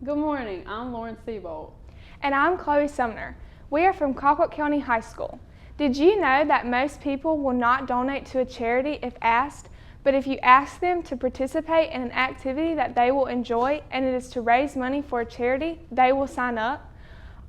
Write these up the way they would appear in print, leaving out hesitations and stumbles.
Good morning, I'm Loren Seabold. And I'm Chloe Sumner. We are from Colquitt County High School. Did you know that most people will not donate to a charity if asked, but if you ask them to participate in an activity that they will enjoy and it is to raise money for a charity, they will sign up?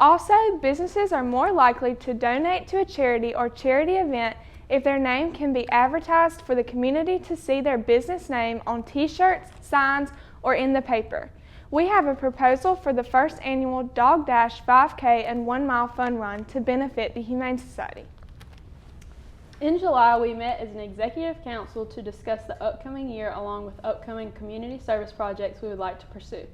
Also, businesses are more likely to donate to a charity or charity event if their name can be advertised for the community to see their business name on t-shirts, signs, or in the paper. We have a proposal for the first annual Dog Dash 5K and 1 mile fun run to benefit the Humane Society. In July, we met as an executive council to discuss the upcoming year along with upcoming community service projects we would like to pursue.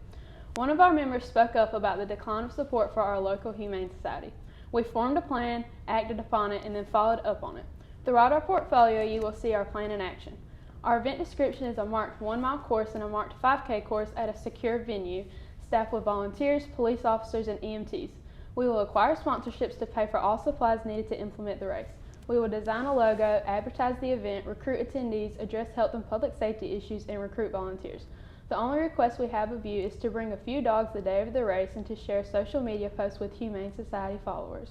One of our members spoke up about the decline of support for our local Humane Society. We formed a plan, acted upon it, and then followed up on it. Throughout our portfolio, you will see our plan in action. Our event description is a marked 1 mile course and a marked 5K course at a secure venue, staffed with volunteers, police officers, and EMTs. We will acquire sponsorships to pay for all supplies needed to implement the race. We will design a logo, advertise the event, recruit attendees, address health and public safety issues, and recruit volunteers. The only request we have of you is to bring a few dogs the day of the race and to share social media posts with Humane Society followers.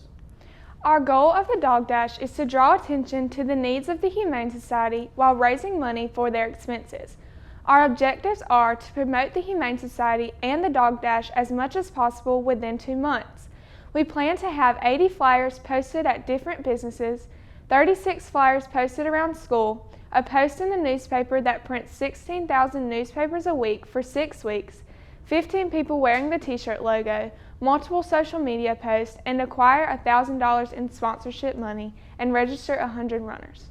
Our goal of the Dog Dash is to draw attention to the needs of the Humane Society while raising money for their expenses. Our objectives are to promote the Humane Society and the Dog Dash as much as possible within 2 months. We plan to have 80 flyers posted at different businesses, 36 flyers posted around school, a post in the newspaper that prints 16,000 newspapers a week for 6 weeks, 15 people wearing the t-shirt logo, multiple social media posts, and acquire $1,000 in sponsorship money and register 100 runners.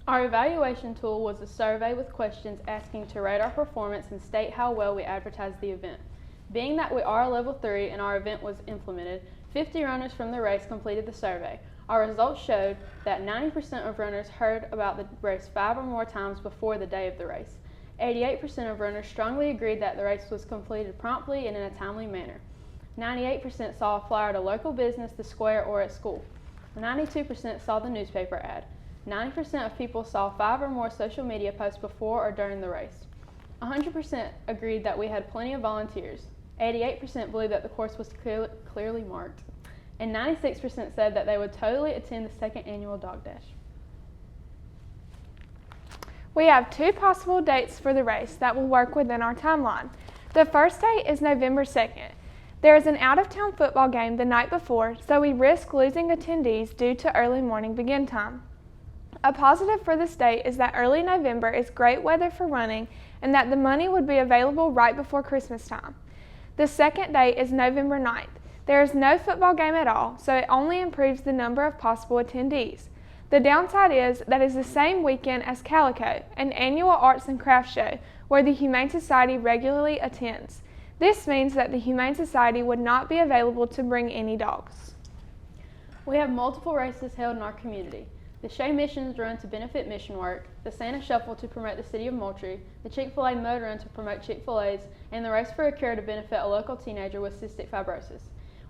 Our evaluation tool was a survey with questions asking to rate our performance and state how well we advertised the event. Being that we are a level 3 and our event was implemented, 50 runners from the race completed the survey. Our results showed that 90% of runners heard about the race 5 or more times before the day of the race. 88% of runners strongly agreed that the race was completed promptly and in a timely manner. 98% saw a flyer at a local business, the square, or at school. 92% saw the newspaper ad. 90% of people saw 5 or more social media posts before or during the race. 100% agreed that we had plenty of volunteers. 88% believed that the course was clearly marked. And 96% said that they would totally attend the second annual Dog Dash. We have 2 possible dates for the race that will work within our timeline. The first date is November 2nd. There is an out-of-town football game the night before, so we risk losing attendees due to early morning begin time. A positive for this date is that early November is great weather for running and that the money would be available right before Christmas time. The second date is November 9th. There is no football game at all, so it only improves the number of possible attendees. The downside is that it is the same weekend as Calico, an annual arts and crafts show where the Humane Society regularly attends. This means that the Humane Society would not be available to bring any dogs. We have multiple races held in our community. The Shea Missions Run to benefit mission work, the Santa Shuffle to promote the city of Moultrie, the Chick-fil-A Motor Run to promote Chick-fil-A's, and the Race for a Cure to benefit a local teenager with cystic fibrosis.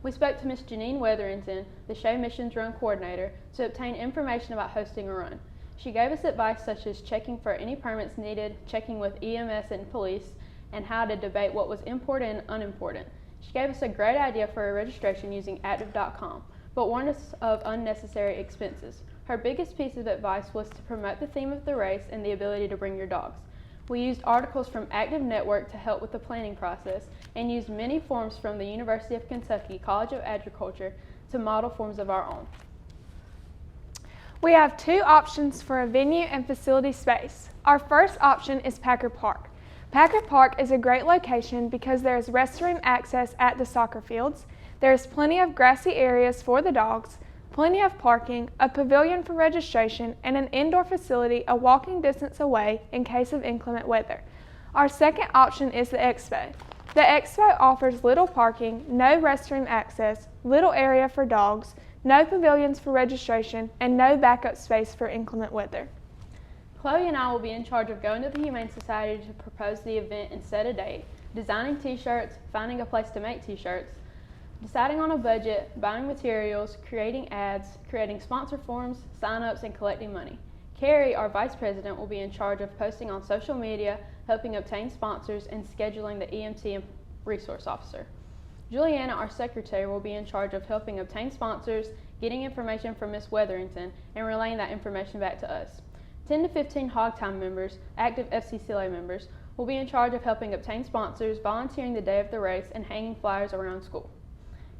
We spoke to Ms. Janine Weatherington, the Shea Missions Run coordinator, to obtain information about hosting a run. She gave us advice such as checking for any permits needed, checking with EMS and police, and how to debate what was important and unimportant. She gave us a great idea for a registration using active.com, but warned us of unnecessary expenses. Her biggest piece of advice was to promote the theme of the race and the ability to bring your dogs. We used articles from Active Network to help with the planning process and used many forms from the University of Kentucky College of Agriculture to model forms of our own. We have 2 options for a venue and facility space. Our first option is Packer Park. Packer Park is a great location because there is restroom access at the soccer fields, there is plenty of grassy areas for the dogs, plenty of parking, a pavilion for registration, and an indoor facility a walking distance away in case of inclement weather. Our second option is the Expo. The Expo offers little parking, no restroom access, little area for dogs, no pavilions for registration, and no backup space for inclement weather. Chloe and I will be in charge of going to the Humane Society to propose the event and set a date, designing t-shirts, finding a place to make t-shirts, deciding on a budget, buying materials, creating ads, creating sponsor forms, sign-ups, and collecting money. Carrie, our vice president, will be in charge of posting on social media, helping obtain sponsors, and scheduling the EMT and Resource Officer. Juliana, our secretary, will be in charge of helping obtain sponsors, getting information from Ms. Weatherington, and relaying that information back to us. 10 to 15 Hog Time members, active FCCLA members, will be in charge of helping obtain sponsors, volunteering the day of the race, and hanging flyers around school.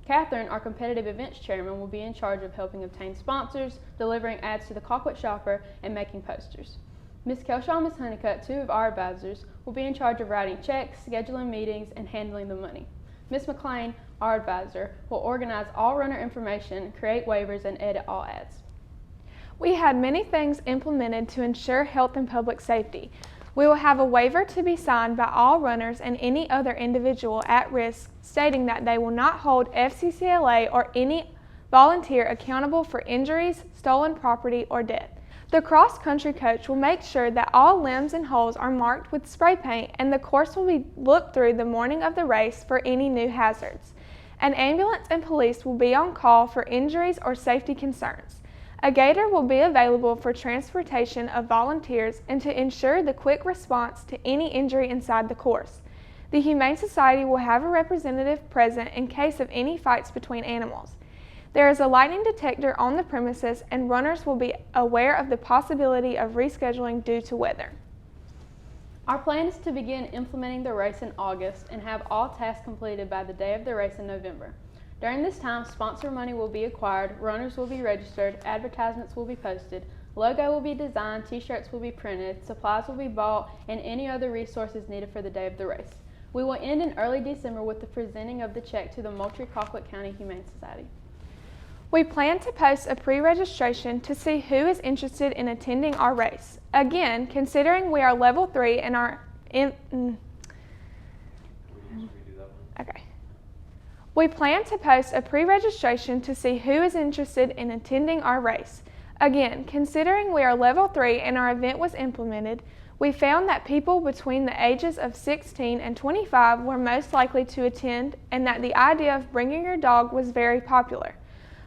Catherine, our competitive events chairman, will be in charge of helping obtain sponsors, delivering ads to the Colquitt Shopper, and making posters. Ms. Kelshaw and Ms. Honeycutt, two of our advisors, will be in charge of writing checks, scheduling meetings, and handling the money. Ms. McLean, our advisor, will organize all runner information, create waivers, and edit all ads. We had many things implemented to ensure health and public safety. We will have a waiver to be signed by all runners and any other individual at risk stating that they will not hold FCCLA or any volunteer accountable for injuries, stolen property, or death. The cross-country coach will make sure that all limbs and holes are marked with spray paint, and the course will be looked through the morning of the race for any new hazards. An ambulance and police will be on call for injuries or safety concerns. A gator will be available for transportation of volunteers and to ensure the quick response to any injury inside the course. The Humane Society will have a representative present in case of any fights between animals. There is a lightning detector on the premises, and runners will be aware of the possibility of rescheduling due to weather. Our plan is to begin implementing the race in August and have all tasks completed by the day of the race in November. During this time, sponsor money will be acquired, runners will be registered, advertisements will be posted, logo will be designed, t-shirts will be printed, supplies will be bought, and any other resources needed for the day of the race. We will end in early December with the presenting of the check to the Moultrie-Colquitt County Humane Society. We plan to post a pre-registration to see who is interested in attending our race. Again, considering we are level 3 and our We plan to post a pre-registration to see who is interested in attending our race. Again, considering we are level 3 and our event was implemented, we found that people between the ages of 16 and 25 were most likely to attend, and that the idea of bringing your dog was very popular.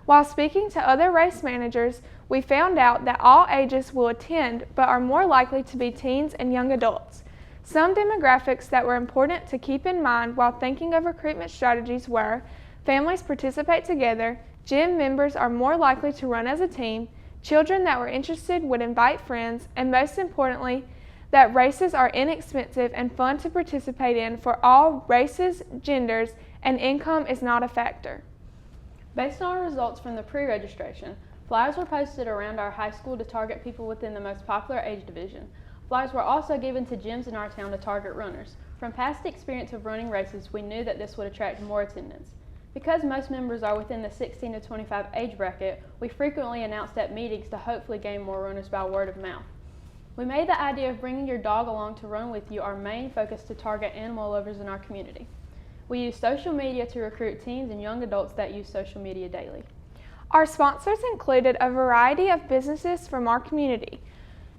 While speaking to other race managers, we found out that all ages will attend but are more likely to be teens and young adults. Some demographics that were important to keep in mind while thinking of recruitment strategies were: families participate together, gym members are more likely to run as a team, children that were interested would invite friends, and most importantly, that races are inexpensive and fun to participate in for all races, genders, and income is not a factor. Based on our results from the pre-registration, flyers were posted around our high school to target people within the most popular age division. Flyers were also given to gyms in our town to target runners. From past experience of running races, we knew that this would attract more attendance. Because most members are within the 16 to 25 age bracket, we frequently announced at meetings to hopefully gain more runners by word of mouth. We made the idea of bringing your dog along to run with you our main focus to target animal lovers in our community. We use social media to recruit teens and young adults that use social media daily. Our sponsors included a variety of businesses from our community.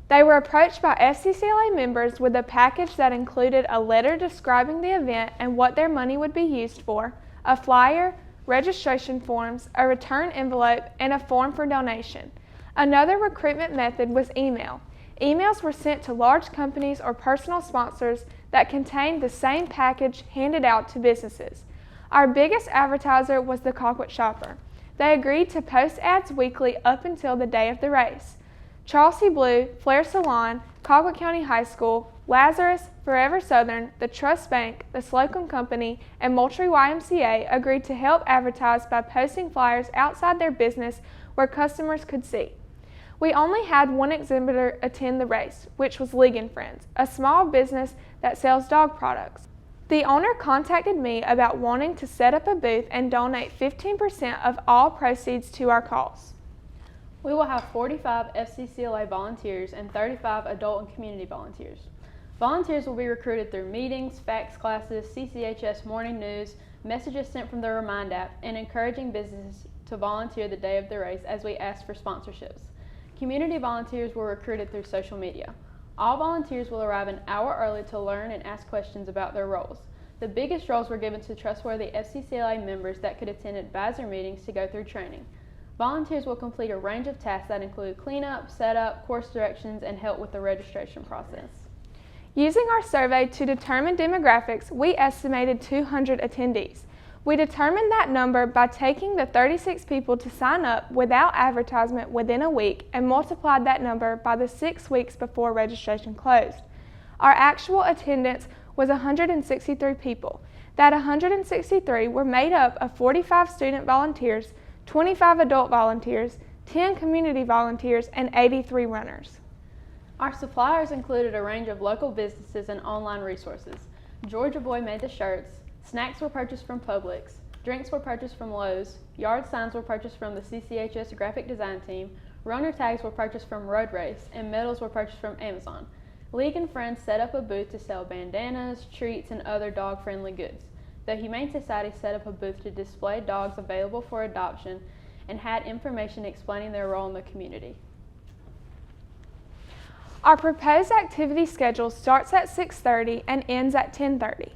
They were approached by FCCLA members with a package that included a letter describing the event and what their money would be used for, a flyer, registration forms, a return envelope, and a form for donation. Another recruitment method was email. Emails were sent to large companies or personal sponsors that contained the same package handed out to businesses. Our biggest advertiser was the Colquitt Shopper. They agreed to post ads weekly up until the day of the race. Charles C. Blue, Flair Salon, Colquitt County High School, Lazarus, Forever Southern, the Trust Bank, the Slocum Company, and Moultrie YMCA agreed to help advertise by posting flyers outside their business where customers could see. We only had one exhibitor attend the race, which was League and Friends, a small business that sells dog products. The owner contacted me about wanting to set up a booth and donate 15% of all proceeds to our cause. We will have 45 FCCLA volunteers and 35 adult and community volunteers. Volunteers will be recruited through meetings, fax classes, CCHS morning news, messages sent from the Remind app, and encouraging businesses to volunteer the day of the race as we ask for sponsorships. Community volunteers were recruited through social media. All volunteers will arrive an hour early to learn and ask questions about their roles. The biggest roles were given to trustworthy FCCLA members that could attend advisor meetings to go through training. Volunteers will complete a range of tasks that include cleanup, setup, course directions, and help with the registration process. Using our survey to determine demographics, we estimated 200 attendees. We determined that number by taking the 36 people to sign up without advertisement within a week and multiplied that number by the 6 weeks before registration closed. Our actual attendance was 163 people. That 163 were made up of 45 student volunteers, 25 adult volunteers, 10 community volunteers, and 83 runners. Our suppliers included a range of local businesses and online resources. Georgia Boy made the shirts, snacks were purchased from Publix, drinks were purchased from Lowe's, yard signs were purchased from the CCHS graphic design team, runner tags were purchased from Road Race, and medals were purchased from Amazon. League and Friends set up a booth to sell bandanas, treats, and other dog-friendly goods. The Humane Society set up a booth to display dogs available for adoption and had information explaining their role in the community. Our proposed activity schedule starts at 6:30 and ends at 10:30.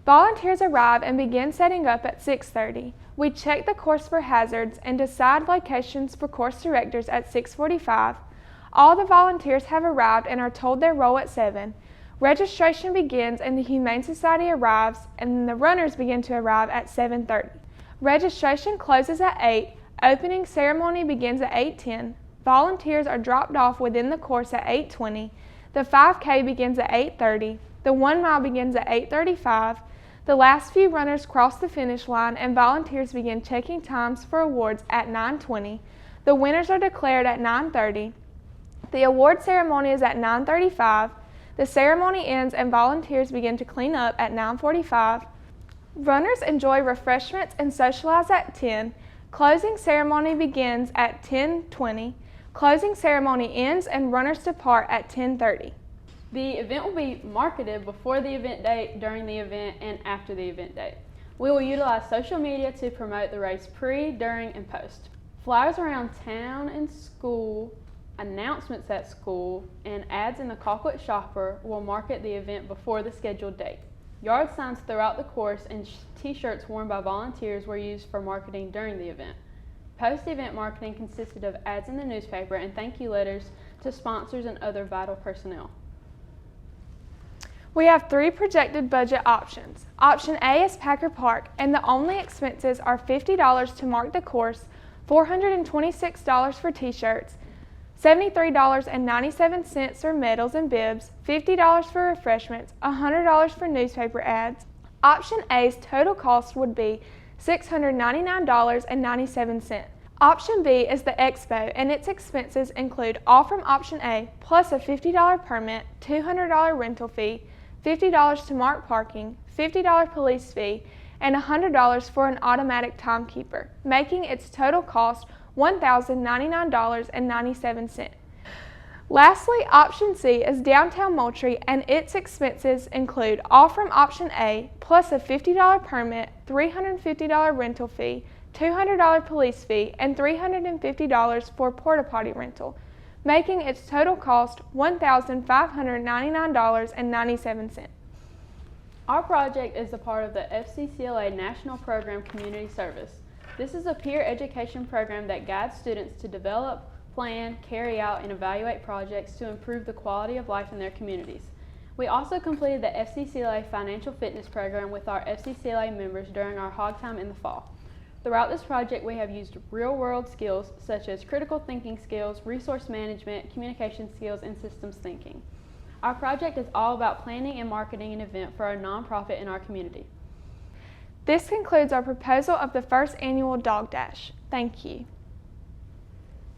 Volunteers arrive and begin setting up at 6:30. We check the course for hazards and decide locations for course directors at 6:45. All the volunteers have arrived and are told their role at 7. Registration begins and the Humane Society arrives, and the runners begin to arrive at 7:30. Registration closes at 8. Opening ceremony begins at 8:10. Volunteers are dropped off within the course at 8:20. The 5K begins at 8:30. The 1 mile begins at 8:35. The last few runners cross the finish line and volunteers begin checking times for awards at 9:20. The winners are declared at 9:30. The award ceremony is at 9:35. The ceremony ends and volunteers begin to clean up at 9:45. Runners enjoy refreshments and socialize at 10. Closing ceremony begins at 10:20. Closing ceremony ends and runners depart at 10:30. The event will be marketed before the event date, during the event, and after the event date. We will utilize social media to promote the race pre, during, and post. Flyers around town and school, announcements at school, and ads in the Colquitt Shopper will market the event before the scheduled date. Yard signs throughout the course and t-shirts worn by volunteers were used for marketing during the event. Post-event marketing consisted of ads in the newspaper and thank you letters to sponsors and other vital personnel. We have 3 projected budget options. Option A is Packer Park, and the only expenses are $50 to mark the course, $426 for t-shirts, $73.97 for medals and bibs, $50 for refreshments, $100 for newspaper ads. Option A's total cost would be $699.97. Option B is the Expo, and its expenses include all from Option A plus a $50 permit, $200 rental fee, $50 to mark parking, $50 police fee, and $100 for an automatic timekeeper, making its total cost $1,099.97. Lastly, Option C is Downtown Moultrie, and its expenses include all from Option A plus a $50 permit, $350 rental fee, $200 police fee, and $350 for porta potty rental, making its total cost $1,599.97. Our project is a part of the FCCLA National Program Community Service. This is a peer education program that guides students to develop, plan, carry out, and evaluate projects to improve the quality of life in their communities. We also completed the FCCLA Financial Fitness Program with our FCCLA members during our hog time in the fall. Throughout this project, we have used real-world skills such as critical thinking skills, resource management, communication skills, and systems thinking. Our project is all about planning and marketing an event for a nonprofit in our community. This concludes our proposal of the first annual Dog Dash. Thank you.